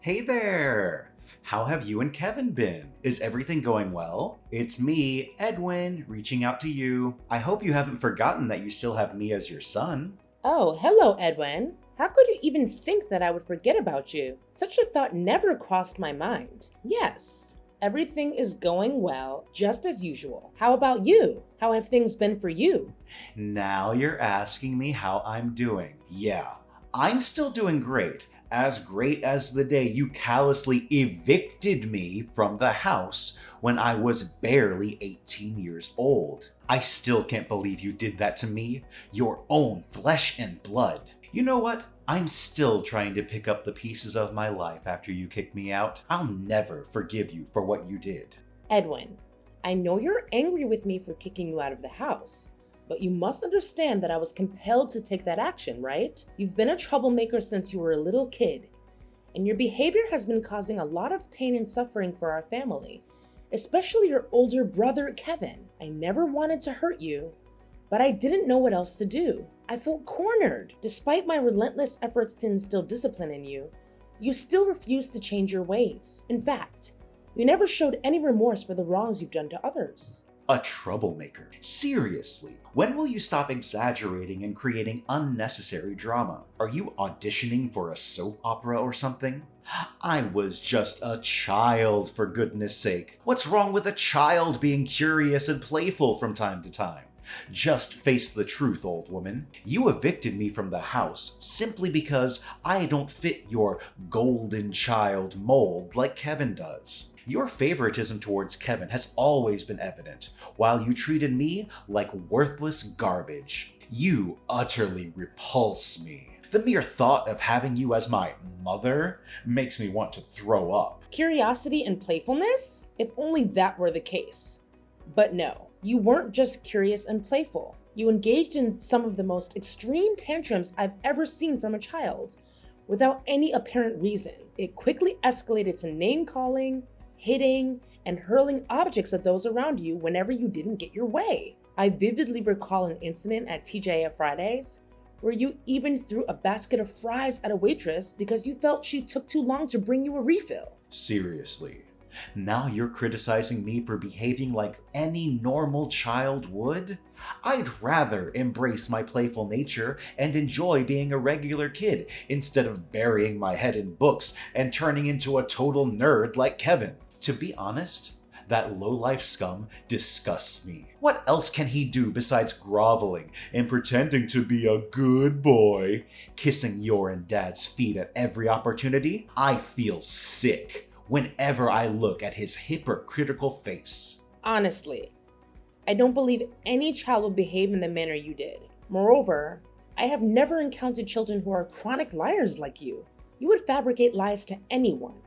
Hey there! How have you and Kevin been? Is everything going well? It's me, Edwin, reaching out to you. I hope you haven't forgotten that you still have me as your son. Oh, hello, Edwin. How could you even think that I would forget about you? Such a thought never crossed my mind. Yes, everything is going well, just as usual. How about you? How have things been for you? Now you're asking me how I'm doing. Yeah, I'm still doing great. As great as the day you callously evicted me from the house when I was barely 18 years old. I still can't believe you did that to me, your own flesh and blood. You know what? I'm still trying to pick up the pieces of my life after you kicked me out. I'll never forgive you for what you did. Edwin, I know you're angry with me for kicking you out of the house, but you must understand that I was compelled to take that action, right? You've been a troublemaker since you were a little kid, and your behavior has been causing a lot of pain and suffering for our family, especially your older brother, Kevin. I never wanted to hurt you, but I didn't know what else to do. I felt cornered. Despite my relentless efforts to instill discipline in you, you still refused to change your ways. In fact, you never showed any remorse for the wrongs you've done to others. A troublemaker? Seriously, when will you stop exaggerating and creating unnecessary drama? Are you auditioning for a soap opera or something? I was just a child, for goodness sake. What's wrong with a child being curious and playful from time to time? Just face the truth, old woman. You evicted me from the house simply because I don't fit your golden child mold like Kevin does. Your favoritism towards Kevin has always been evident, while you treated me like worthless garbage. You utterly repulse me. The mere thought of having you as my mother makes me want to throw up. Curiosity and playfulness? If only that were the case. But no, you weren't just curious and playful. You engaged in some of the most extreme tantrums I've ever seen from a child, without any apparent reason. It quickly escalated to name-calling, hitting, and hurling objects at those around you whenever you didn't get your way. I vividly recall an incident at TGIF Fridays where you even threw a basket of fries at a waitress because you felt she took too long to bring you a refill. Seriously. Now you're criticizing me for behaving like any normal child would? I'd rather embrace my playful nature and enjoy being a regular kid instead of burying my head in books and turning into a total nerd like Kevin. To be honest, that low-life scum disgusts me. What else can he do besides groveling and pretending to be a good boy, kissing your and Dad's feet at every opportunity? I feel sick whenever I look at his hypocritical face. Honestly, I don't believe any child would behave in the manner you did. Moreover, I have never encountered children who are chronic liars like you. You would fabricate lies to anyone,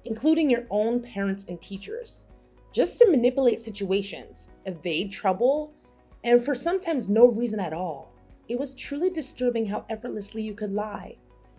including your own parents and teachers, just to manipulate situations, evade trouble, and for sometimes no reason at all. It was truly disturbing how effortlessly you could lie,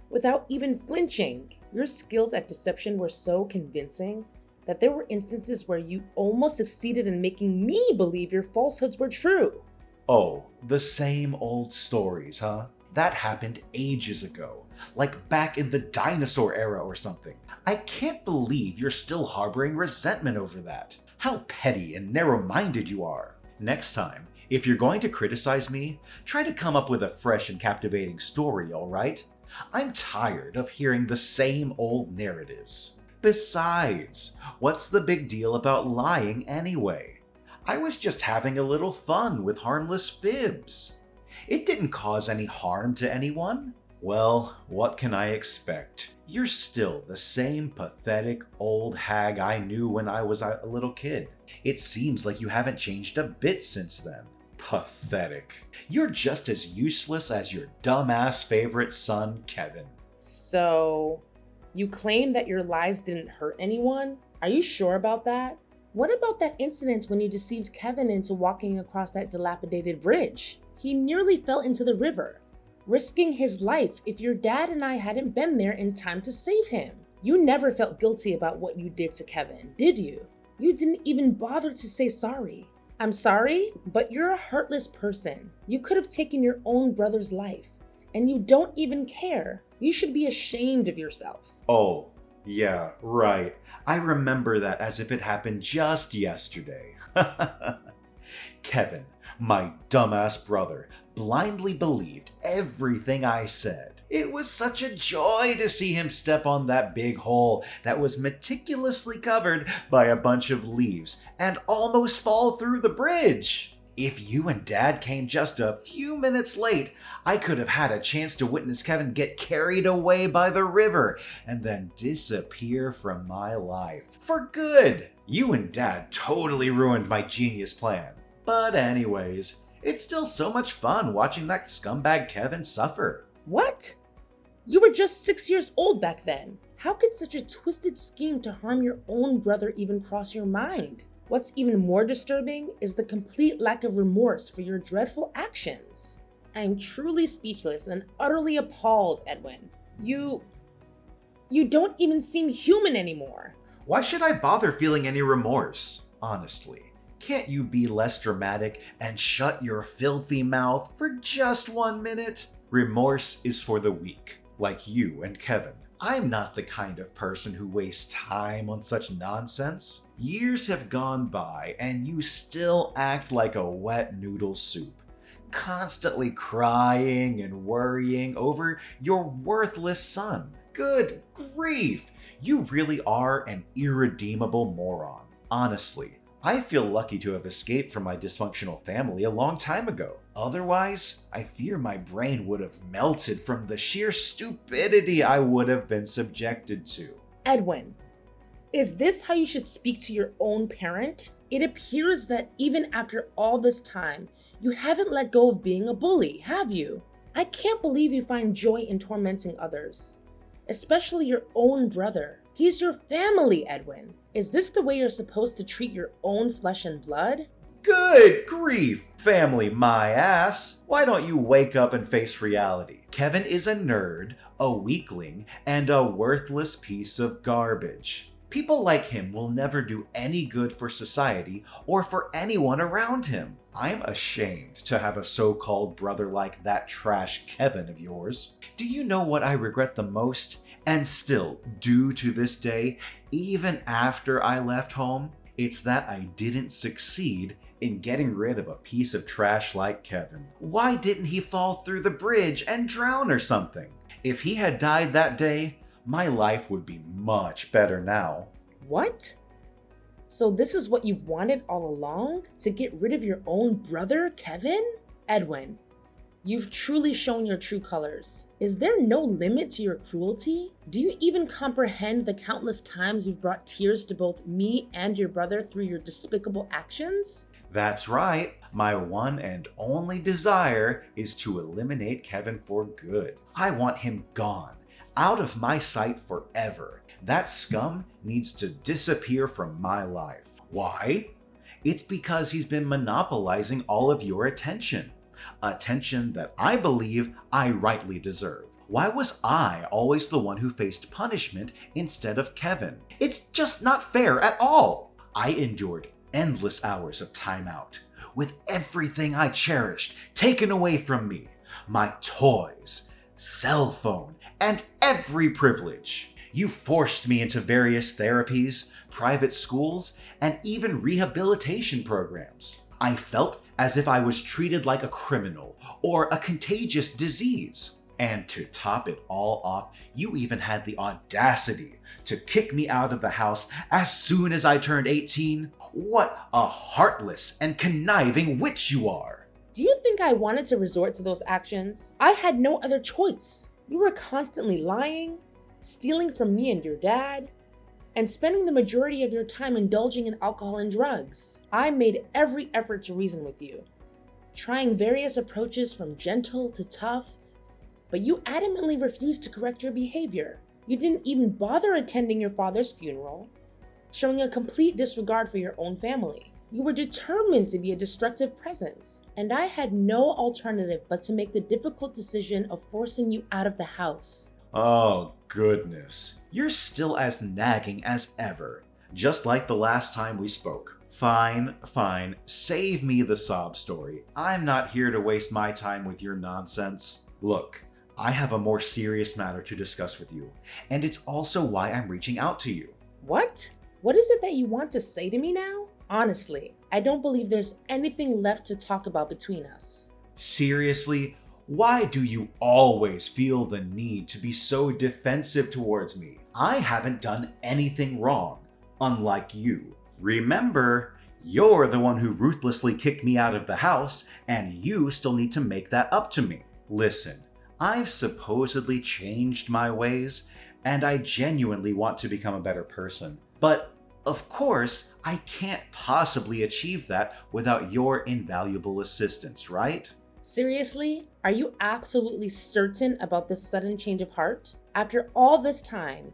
without even flinching. Your skills at deception were so convincing that there were instances where you almost succeeded in making me believe your falsehoods were true. Oh, the same old stories, huh? That happened ages ago, like back in the dinosaur era or something. I can't believe you're still harboring resentment over that. How petty and narrow-minded you are. Next time, if you're going to criticize me, try to come up with a fresh and captivating story, alright? I'm tired of hearing the same old narratives. Besides, what's the big deal about lying anyway? I was just having a little fun with harmless fibs. It didn't cause any harm to anyone. Well, what can I expect? You're still the same pathetic old hag I knew when I was a little kid. It seems like you haven't changed a bit since then. Pathetic. You're just as useless as your dumbass favorite son, Kevin. So, you claim that your lies didn't hurt anyone? Are you sure about that? What about that incident when you deceived Kevin into walking across that dilapidated bridge? He nearly fell into the river, risking his life if your dad and I hadn't been there in time to save him. You never felt guilty about what you did to Kevin, did you? You didn't even bother to say sorry. I'm sorry, but you're a heartless person. You could have taken your own brother's life, and you don't even care. You should be ashamed of yourself. Oh, Yeah, right. I remember that as if it happened just yesterday. Kevin, my dumbass brother, blindly believed everything I said. It was such a joy to see him step on that big hole that was meticulously covered by a bunch of leaves and almost fall through the bridge. If you and Dad came just a few minutes late, I could have had a chance to witness Kevin get carried away by the river and then disappear from my life. For good! You and Dad totally ruined my genius plan. But anyways, it's still so much fun watching that scumbag Kevin suffer. What? You were just 6 years old back then. How could such a twisted scheme to harm your own brother even cross your mind? What's even more disturbing is the complete lack of remorse for your dreadful actions. I am truly speechless and utterly appalled, Edwin. You don't even seem human anymore. Why should I bother feeling any remorse? Honestly, can't you be less dramatic and shut your filthy mouth for just 1 minute? Remorse is for the weak, like you and Kevin. I'm not the kind of person who wastes time on such nonsense. Years have gone by and you still act like a wet noodle soup, constantly crying and worrying over your worthless son. Good grief! You really are an irredeemable moron. Honestly, I feel lucky to have escaped from my dysfunctional family a long time ago. Otherwise, I fear my brain would have melted from the sheer stupidity I would have been subjected to. Edwin, is this how you should speak to your own parent? It appears that even after all this time, you haven't let go of being a bully, have you? I can't believe you find joy in tormenting others, especially your own brother. He's your family, Edwin. Is this the way you're supposed to treat your own flesh and blood? Good grief, family my ass. Why don't you wake up and face reality? Kevin is a nerd, a weakling, and a worthless piece of garbage. People like him will never do any good for society or for anyone around him. I'm ashamed to have a so-called brother like that trash Kevin of yours. Do you know what I regret the most? And still do to this day, even after I left home? It's that I didn't succeed in getting rid of a piece of trash like Kevin. Why didn't he fall through the bridge and drown or something? If he had died that day, my life would be much better now. What? So this is what you've wanted all along? To get rid of your own brother, Kevin? Edwin, you've truly shown your true colors. Is there no limit to your cruelty? Do you even comprehend the countless times you've brought tears to both me and your brother through your despicable actions? That's right. My one and only desire is to eliminate Kevin for good. I want him gone, out of my sight forever. That scum needs to disappear from my life. Why? It's because he's been monopolizing all of your attention. Attention that I believe I rightly deserve. Why was I always the one who faced punishment instead of Kevin? It's just not fair at all. I endured endless hours of time out, with everything I cherished taken away from me. My toys, cell phone, and every privilege. You forced me into various therapies, private schools, and even rehabilitation programs. I felt as if I was treated like a criminal or a contagious disease. And to top it all off, you even had the audacity to kick me out of the house as soon as I turned 18. What a heartless and conniving witch you are! Do you think I wanted to resort to those actions? I had no other choice. You were constantly lying, stealing from me and your dad, and spending the majority of your time indulging in alcohol and drugs. I made every effort to reason with you, trying various approaches from gentle to tough, but you adamantly refused to correct your behavior. You didn't even bother attending your father's funeral, showing a complete disregard for your own family. You were determined to be a destructive presence, and I had no alternative but to make the difficult decision of forcing you out of the house. Oh, goodness. You're still as nagging as ever, just like the last time we spoke. Fine, save me the sob story. I'm not here to waste my time with your nonsense. Look, I have a more serious matter to discuss with you, and it's also why I'm reaching out to you. What? What is it that you want to say to me now? Honestly, I don't believe there's anything left to talk about between us. Seriously, why do you always feel the need to be so defensive towards me? I haven't done anything wrong, unlike you. Remember, you're the one who ruthlessly kicked me out of the house, and you still need to make that up to me. Listen, I've supposedly changed my ways, and I genuinely want to become a better person. But, of course, I can't possibly achieve that without your invaluable assistance, right? Seriously? Are you absolutely certain about this sudden change of heart? After all this time,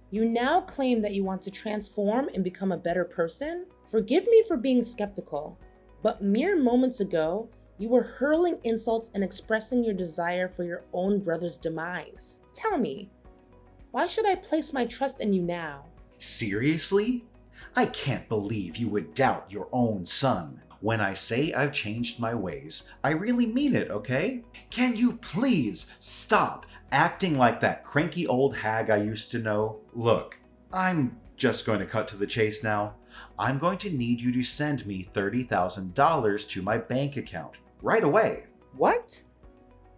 you now claim that you want to transform and become a better person? Forgive me for being skeptical, but mere moments ago, you were hurling insults and expressing your desire for your own brother's demise. Tell me, why should I place my trust in you now? Seriously? I can't believe you would doubt your own son. When I say I've changed my ways, I really mean it, okay? Can you please stop acting like that cranky old hag I used to know? Look, I'm just going to cut to the chase now. I'm going to need you to send me $30,000 to my bank account right away. What?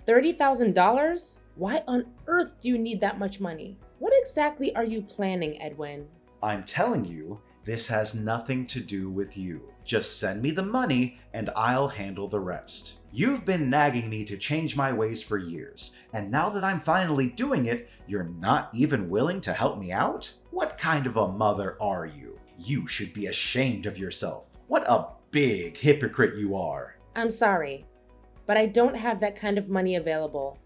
$30,000? Why on earth do you need that much money? What exactly are you planning, Edwin? I'm telling you, this has nothing to do with you. Just send me the money and I'll handle the rest. You've been nagging me to change my ways for years, and now that I'm finally doing it, you're not even willing to help me out? What kind of a mother are you? You should be ashamed of yourself. What a big hypocrite you are. I'm sorry, but I don't have that kind of money available.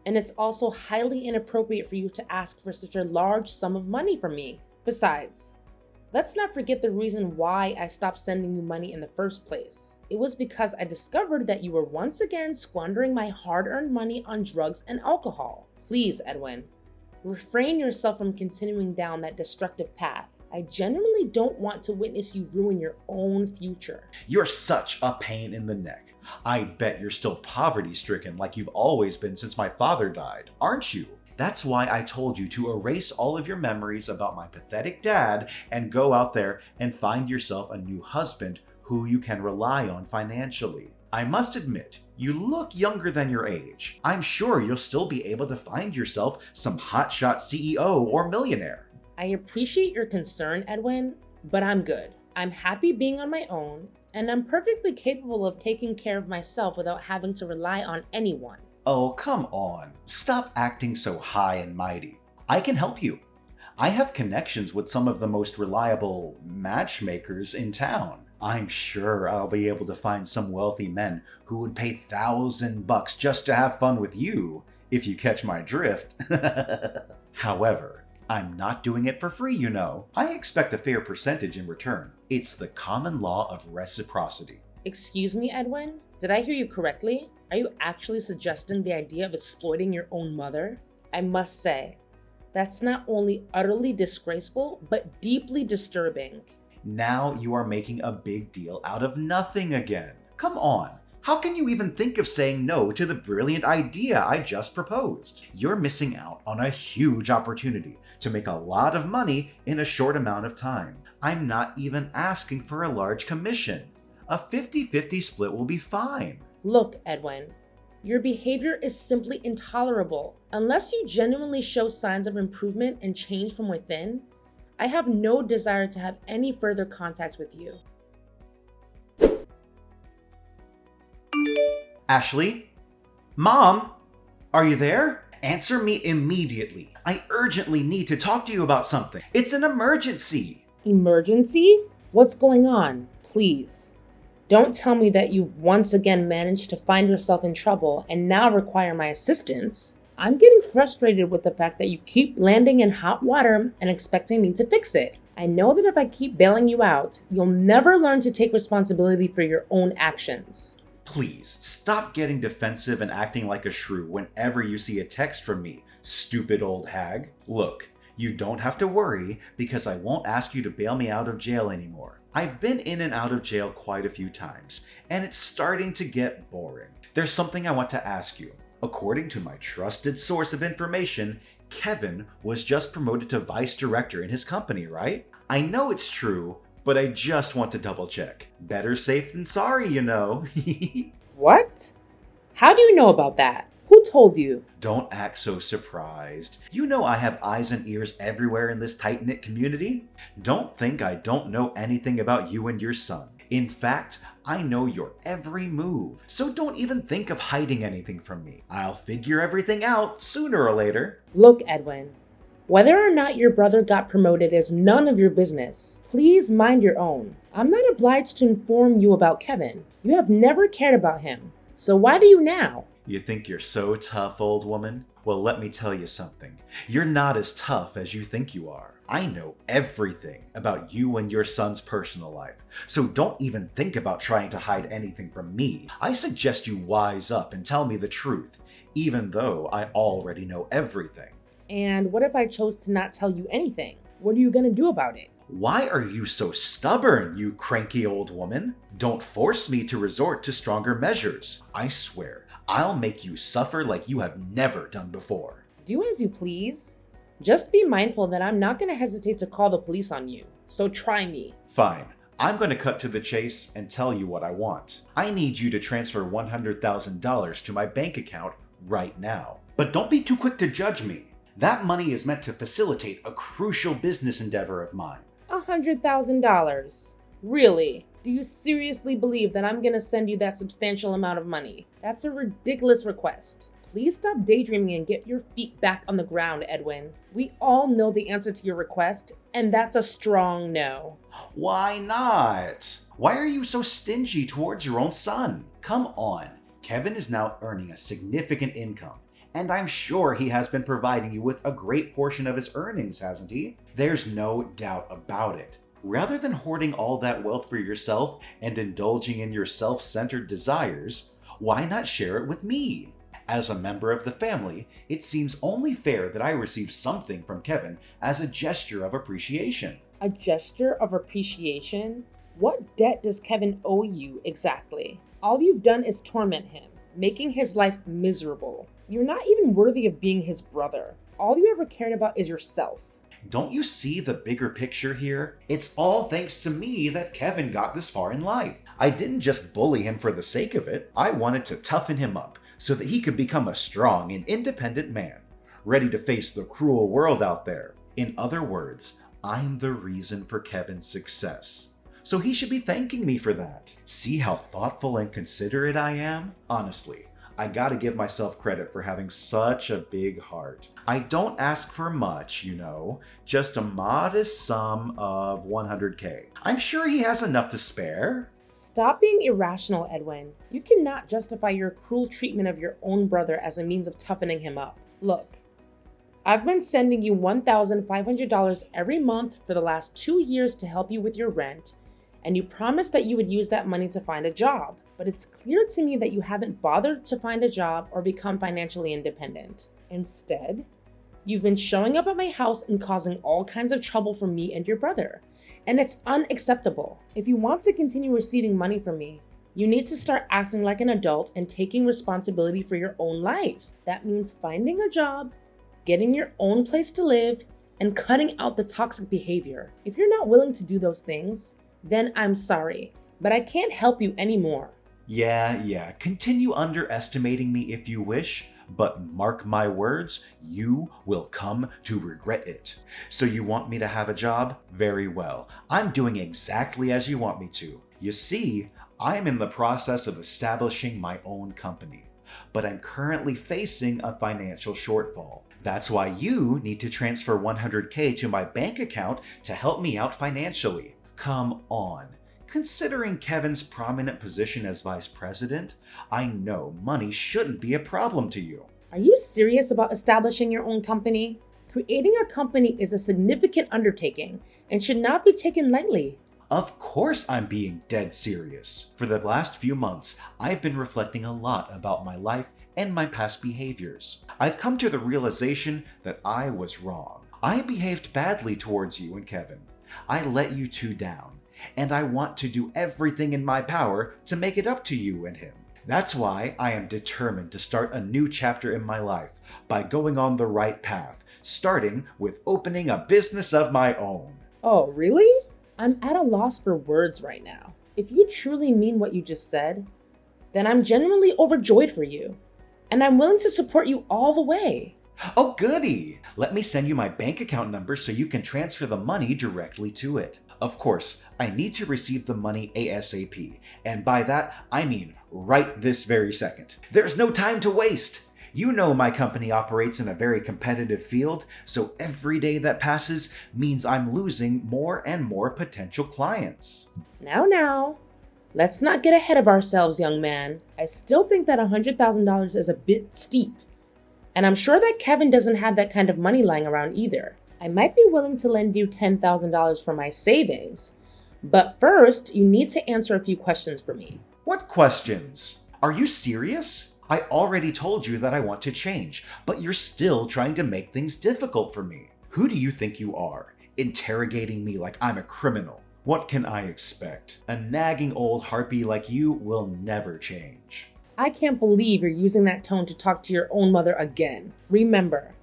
And it's also highly inappropriate for you to ask for such a large sum of money from me. Besides, let's not forget the reason why I stopped sending you money in the first place. It was because I discovered that you were once again squandering my hard-earned money on drugs and alcohol. Please, Edwin, refrain yourself from continuing down that destructive path. I genuinely don't want to witness you ruin your own future. You're such a pain in the neck. I bet you're still poverty-stricken like you've always been since my father died, aren't you? That's why I told you to erase all of your memories about my pathetic dad and go out there and find yourself a new husband who you can rely on financially. I must admit, you look younger than your age. I'm sure you'll still be able to find yourself some hotshot CEO or millionaire. I appreciate your concern, Edwin, but I'm good. I'm happy being on my own, and I'm perfectly capable of taking care of myself without having to rely on anyone. Oh, come on. Stop acting so high and mighty. I can help you. I have connections with some of the most reliable matchmakers in town. I'm sure I'll be able to find some wealthy men who would pay $1,000 just to have fun with you, if you catch my drift. However, I'm not doing it for free, you know. I expect a fair percentage in return. It's the common law of reciprocity. Excuse me, Edwin? Did I hear you correctly? Are you actually suggesting the idea of exploiting your own mother? I must say, that's not only utterly disgraceful, but deeply disturbing. Now you are making a big deal out of nothing again. Come on. How can you even think of saying no to the brilliant idea I just proposed? You're missing out on a huge opportunity to make a lot of money in a short amount of time. I'm not even asking for a large commission. A 50-50 split will be fine. Look, Edwin, your behavior is simply intolerable. Unless you genuinely show signs of improvement and change from within, I have no desire to have any further contact with you. Ashley? Mom? Are you there? Answer me immediately. I urgently need to talk to you about something. It's an emergency. Emergency? What's going on? Please, don't tell me that you've once again managed to find yourself in trouble and now require my assistance. I'm getting frustrated with the fact that you keep landing in hot water and expecting me to fix it. I know that if I keep bailing you out, you'll never learn to take responsibility for your own actions. Please, stop getting defensive and acting like a shrew whenever you see a text from me, stupid old hag. Look, you don't have to worry because I won't ask you to bail me out of jail anymore. I've been in and out of jail quite a few times, and it's starting to get boring. There's something I want to ask you. According to my trusted source of information, Kevin was just promoted to vice director in his company, right? I know it's true, but I just want to double check. Better safe than sorry, you know. What? How do you know about that? Who told you? Don't act so surprised. You know I have eyes and ears everywhere in this tight-knit community. Don't think I don't know anything about you and your son. In fact, I know your every move, so don't even think of hiding anything from me. I'll figure everything out sooner or later. Look, Edwin, whether or not your brother got promoted is none of your business. Please mind your own. I'm not obliged to inform you about Kevin. You have never cared about him, so why do you now? You think you're so tough, old woman? Well, let me tell you something. You're not as tough as you think you are. I know everything about you and your son's personal life, so don't even think about trying to hide anything from me. I suggest you wise up and tell me the truth, even though I already know everything. And what if I chose to not tell you anything? What are you gonna do about it? Why are you so stubborn, you cranky old woman? Don't force me to resort to stronger measures. I swear, I'll make you suffer like you have never done before. Do as you please. Just be mindful that I'm not gonna hesitate to call the police on you. So try me. Fine. I'm going to cut to the chase and tell you what I want. I need you to transfer $100,000 to my bank account right now. But don't be too quick to judge me. That money is meant to facilitate a crucial business endeavor of mine. $100,000. Really? Do you seriously believe that I'm gonna send you that substantial amount of money? That's a ridiculous request. Please stop daydreaming and get your feet back on the ground, Edwin. We all know the answer to your request, and that's a strong no. Why not? Why are you so stingy towards your own son? Come on. Kevin is now earning a significant income, and I'm sure he has been providing you with a great portion of his earnings, hasn't he? There's no doubt about it. Rather than hoarding all that wealth for yourself and indulging in your self-centered desires, why not share it with me? As a member of the family, it seems only fair that I receive something from Kevin as a gesture of appreciation. A gesture of appreciation? What debt does Kevin owe you exactly? All you've done is torment him, making his life miserable. You're not even worthy of being his brother. All you ever cared about is yourself. Don't you see the bigger picture here? It's all thanks to me that Kevin got this far in life. I didn't just bully him for the sake of it. I wanted to toughen him up so that he could become a strong and independent man, ready to face the cruel world out there. In other words, I'm the reason for Kevin's success. So he should be thanking me for that. See how thoughtful and considerate I am? Honestly, I gotta give myself credit for having such a big heart. I don't ask for much, you know, just a modest sum of $100K. I'm sure he has enough to spare. Stop being irrational, Edwin. You cannot justify your cruel treatment of your own brother as a means of toughening him up. Look, I've been sending you $1,500 every month for the last 2 years to help you with your rent, and you promised that you would use that money to find a job. But it's clear to me that you haven't bothered to find a job or become financially independent. Instead, you've been showing up at my house and causing all kinds of trouble for me and your brother. And it's unacceptable. If you want to continue receiving money from me, you need to start acting like an adult and taking responsibility for your own life. That means finding a job, getting your own place to live, and cutting out the toxic behavior. If you're not willing to do those things, then I'm sorry, but I can't help you anymore. Yeah, continue underestimating me if you wish, but mark my words, you will come to regret it. So you want me to have a job? Very well. I'm doing exactly as you want me to. You see, I'm in the process of establishing my own company, but I'm currently facing a financial shortfall. That's why you need to transfer $100K to my bank account to help me out financially. Come on. Considering Kevin's prominent position as vice president, I know money shouldn't be a problem to you. Are you serious about establishing your own company? Creating a company is a significant undertaking and should not be taken lightly. Of course I'm being dead serious. For the last few months, I've been reflecting a lot about my life and my past behaviors. I've come to the realization that I was wrong. I behaved badly towards you and Kevin. I let you two down, and I want to do everything in my power to make it up to you and him. That's why I am determined to start a new chapter in my life by going on the right path, starting with opening a business of my own. Oh, really? I'm at a loss for words right now. If you truly mean what you just said, then I'm genuinely overjoyed for you, and I'm willing to support you all the way. Oh, goody! Let me send you my bank account number so you can transfer the money directly to it. Of course, I need to receive the money ASAP, and by that, I mean right this very second. There's no time to waste! You know my company operates in a very competitive field, so every day that passes means I'm losing more and more potential clients. Now, let's not get ahead of ourselves, young man. I still think that $100,000 is a bit steep. And I'm sure that Kevin doesn't have that kind of money lying around either. I might be willing to lend you $10,000 for my savings, but first you need to answer a few questions for me. What questions? Are you serious? I already told you that I want to change, but you're still trying to make things difficult for me. Who do you think you are? Interrogating me like I'm a criminal. What can I expect? A nagging old harpy like you will never change. I can't believe you're using that tone to talk to your own mother again. Remember,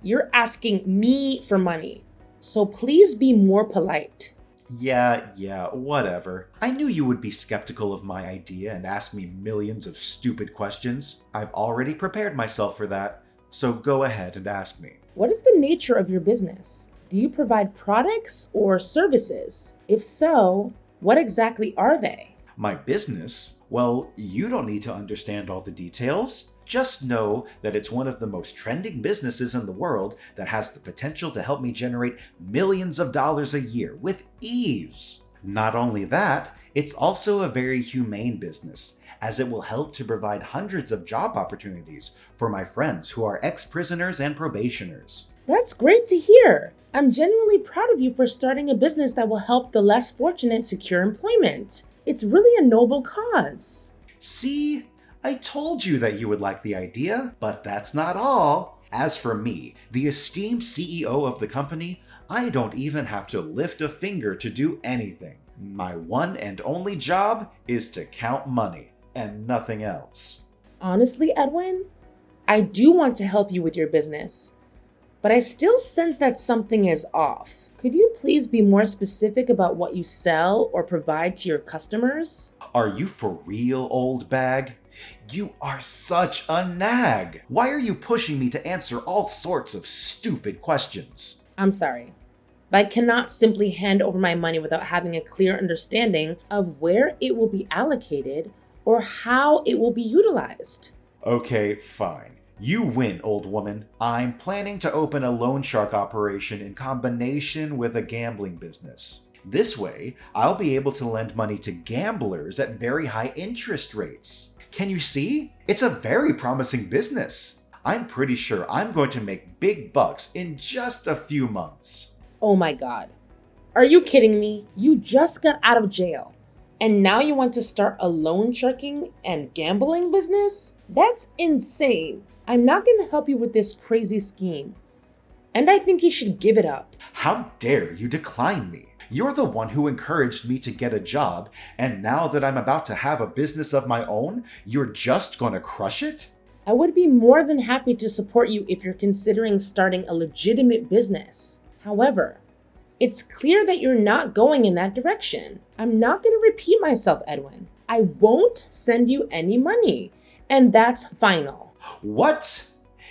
you're asking me for money, so please be more polite. Yeah, whatever. I knew you would be skeptical of my idea and ask me millions of stupid questions. I've already prepared myself for that, so go ahead and ask me. What is the nature of your business? Do you provide products or services? If so, what exactly are they? My business? Well, you don't need to understand all the details. Just know that it's one of the most trending businesses in the world that has the potential to help me generate millions of dollars a year with ease. Not only that, it's also a very humane business, as it will help to provide hundreds of job opportunities for my friends who are ex-prisoners and probationers. That's great to hear. I'm genuinely proud of you for starting a business that will help the less fortunate secure employment. It's really a noble cause. See? I told you that you would like the idea, but that's not all. As for me, the esteemed CEO of the company, I don't even have to lift a finger to do anything. My one and only job is to count money, and nothing else. Honestly, Edwin, I do want to help you with your business, but I still sense that something is off. Could you please be more specific about what you sell or provide to your customers? Are you for real, old bag? You are such a nag! Why are you pushing me to answer all sorts of stupid questions? I'm sorry, but I cannot simply hand over my money without having a clear understanding of where it will be allocated or how it will be utilized. Okay, fine. You win, old woman. I'm planning to open a loan shark operation in combination with a gambling business. This way, I'll be able to lend money to gamblers at very high interest rates. Can you see? It's a very promising business. I'm pretty sure I'm going to make big bucks in just a few months. Oh my God. Are you kidding me? You just got out of jail, and now you want to start a loan sharking and gambling business? That's insane. I'm not going to help you with this crazy scheme, and I think you should give it up. How dare you decline me? You're the one who encouraged me to get a job, and now that I'm about to have a business of my own, you're just gonna crush it? I would be more than happy to support you if you're considering starting a legitimate business. However, it's clear that you're not going in that direction. I'm not going to repeat myself, Edwin. I won't send you any money, and that's final. What?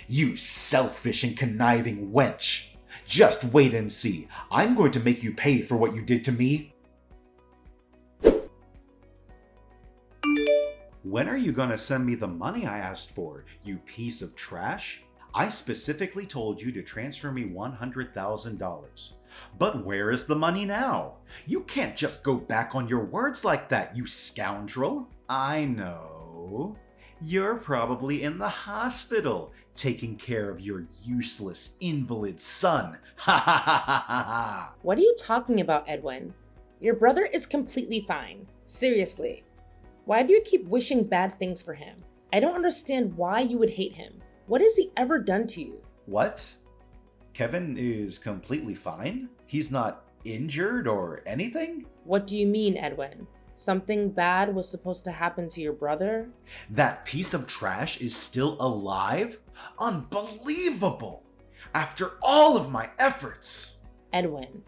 You selfish and conniving wench! Just wait and see. I'm going to make you pay for what you did to me. When are you gonna send me the money I asked for, you piece of trash? I specifically told you to transfer me $100,000. But where is the money now? You can't just go back on your words like that, you scoundrel. I know. You're probably in the hospital, taking care of your useless invalid son. Ha ha ha ha ha ha! What are you talking about, Edwin? Your brother is completely fine. Seriously. Why do you keep wishing bad things for him? I don't understand why you would hate him. What has he ever done to you? What? Kevin is completely fine? He's not injured or anything? What do you mean, Edwin? Something bad was supposed to happen to your brother? That piece of trash is still alive? Unbelievable! After all of my efforts! Edwin,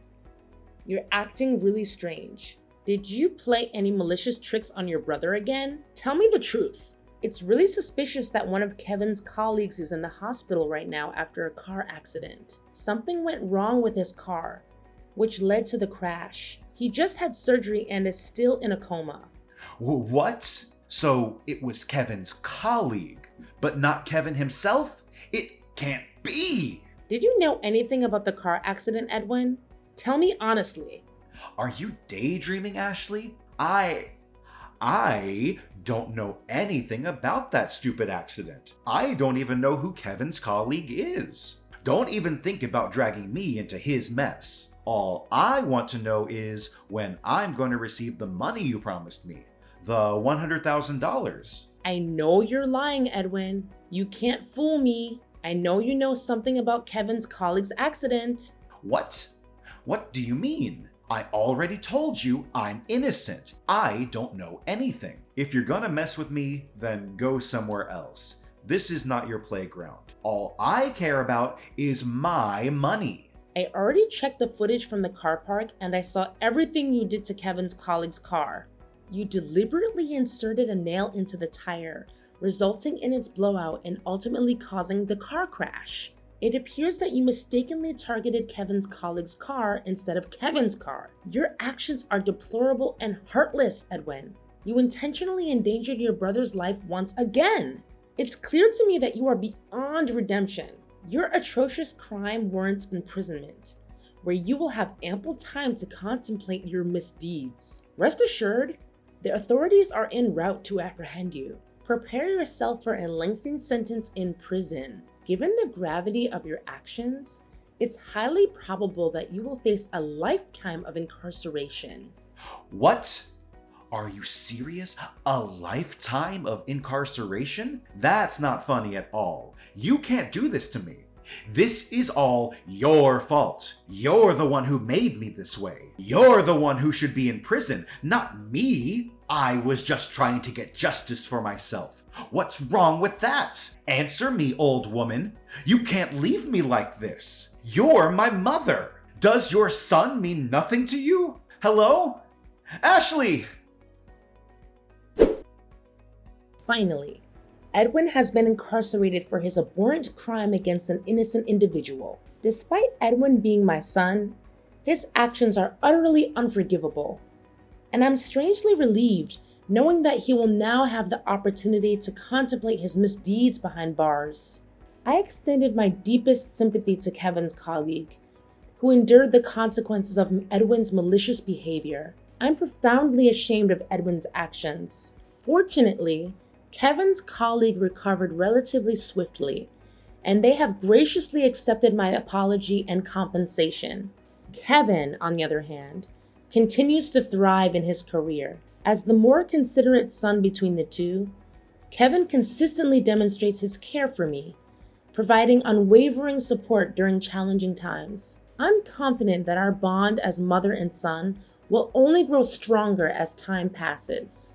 you're acting really strange. Did you play any malicious tricks on your brother again? Tell me the truth. It's really suspicious that one of Kevin's colleagues is in the hospital right now after a car accident. Something went wrong with his car, which led to the crash. He just had surgery and is still in a coma. What? So it was Kevin's colleague, but not Kevin himself? It can't be! Did you know anything about the car accident, Edwin? Tell me honestly. Are you daydreaming, Ashley? I don't know anything about that stupid accident. I don't even know who Kevin's colleague is. Don't even think about dragging me into his mess. All I want to know is when I'm going to receive the money you promised me, the $100,000. I know you're lying, Edwin. You can't fool me. I know you know something about Kevin's colleague's accident. What? What do you mean? I already told you I'm innocent. I don't know anything. If you're gonna mess with me, then go somewhere else. This is not your playground. All I care about is my money. I already checked the footage from the car park and I saw everything you did to Kevin's colleague's car. You deliberately inserted a nail into the tire, resulting in its blowout and ultimately causing the car crash. It appears that you mistakenly targeted Kevin's colleague's car instead of Kevin's car. Your actions are deplorable and heartless, Edwin. You intentionally endangered your brother's life once again. It's clear to me that you are beyond redemption. Your atrocious crime warrants imprisonment, where you will have ample time to contemplate your misdeeds. Rest assured, the authorities are en route to apprehend you. Prepare yourself for a lengthy sentence in prison. Given the gravity of your actions, it's highly probable that you will face a lifetime of incarceration. What? Are you serious? A lifetime of incarceration? That's not funny at all. You can't do this to me. This is all your fault. You're the one who made me this way. You're the one who should be in prison, not me. I was just trying to get justice for myself. What's wrong with that? Answer me, old woman. You can't leave me like this. You're my mother. Does your son mean nothing to you? Hello? Ashley! Finally, Edwin has been incarcerated for his abhorrent crime against an innocent individual. Despite Edwin being my son, his actions are utterly unforgivable. And I'm strangely relieved knowing that he will now have the opportunity to contemplate his misdeeds behind bars. I extended my deepest sympathy to Kevin's colleague, who endured the consequences of Edwin's malicious behavior. I'm profoundly ashamed of Edwin's actions. Fortunately, Kevin's colleague recovered relatively swiftly, and they have graciously accepted my apology and compensation. Kevin, on the other hand, continues to thrive in his career. As the more considerate son between the two, Kevin consistently demonstrates his care for me, providing unwavering support during challenging times. I'm confident that our bond as mother and son will only grow stronger as time passes.